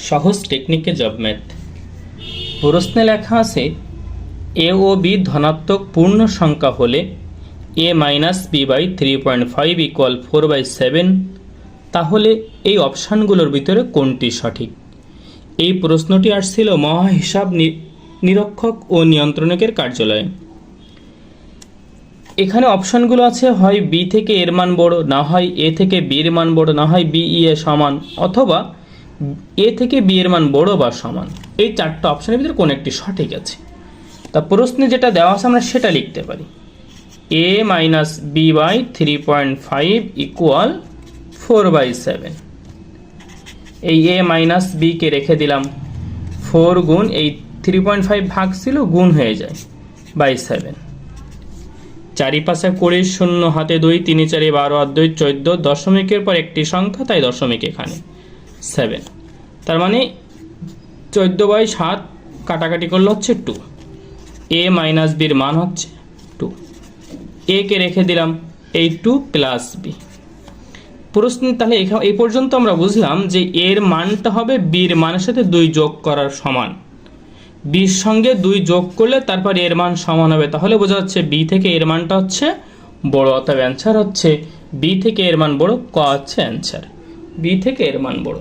সহজ টেকনিকে job math. প্রশ্নে লেখা আছে এ ও বি ধনাত্মক পূর্ণ সংখ্যা হলে a minus b by 3.5 equal 4/7, তাহলে এই অপশানগুলোর ভিতরে কোনটি সঠিক? এই প্রশ্নটি আসছিল মহা হিসাব নিরীক্ষক ও নিয়ন্ত্রণকের কার্যালয়ে। এখানে অপশানগুলো আছে হয় বি থেকে এর মান বড়, না হয় এ থেকে বি এর মান বড়, না হয় বি ই এর সমান, অথবা এ থেকে বি এর মান বড় বা সমান। এই চারটা অপশানের ভিতরে কোন একটি সঠিক আছে? তা প্রশ্নে যেটা দেওয়া আছে আমরা সেটা লিখতে পারি। a minus b by 3.5 equal 4/7। এই a মাইনাস বি কে রেখে দিলাম, 4 গুণ এই 3.5 ভাগ ছিল গুণ হয়ে যায় বাই 7। 4 5 20, 0 হাতে 2, 3 4 12 আর 2 14, দশমিকের পর একটি সংখ্যা, তাই দশমিক এখানে 7। তার মানে 14/7 কাটাকাটি করলে হচ্ছে 2। a মাইনাস বির মান হচ্ছে 2। a কে রেখে দিলাম, এই 2 প্লাস বি। প্রশ্ন তাহলে এই পর্যন্ত আমরা বুঝলাম যে এর মানটা হবে বির মানের সাথে 2 যোগ করার সমান। বির সঙ্গে 2 যোগ করলে তারপর এর মান সমান হবে, তাহলে বোঝা যাচ্ছে বি থেকে এর মানটা হচ্ছে বড়। অতএব অ্যান্সার হচ্ছে বি থেকে এর মান বড়। ক হচ্ছে অ্যান্সার, বি থেকে এর মান বড়।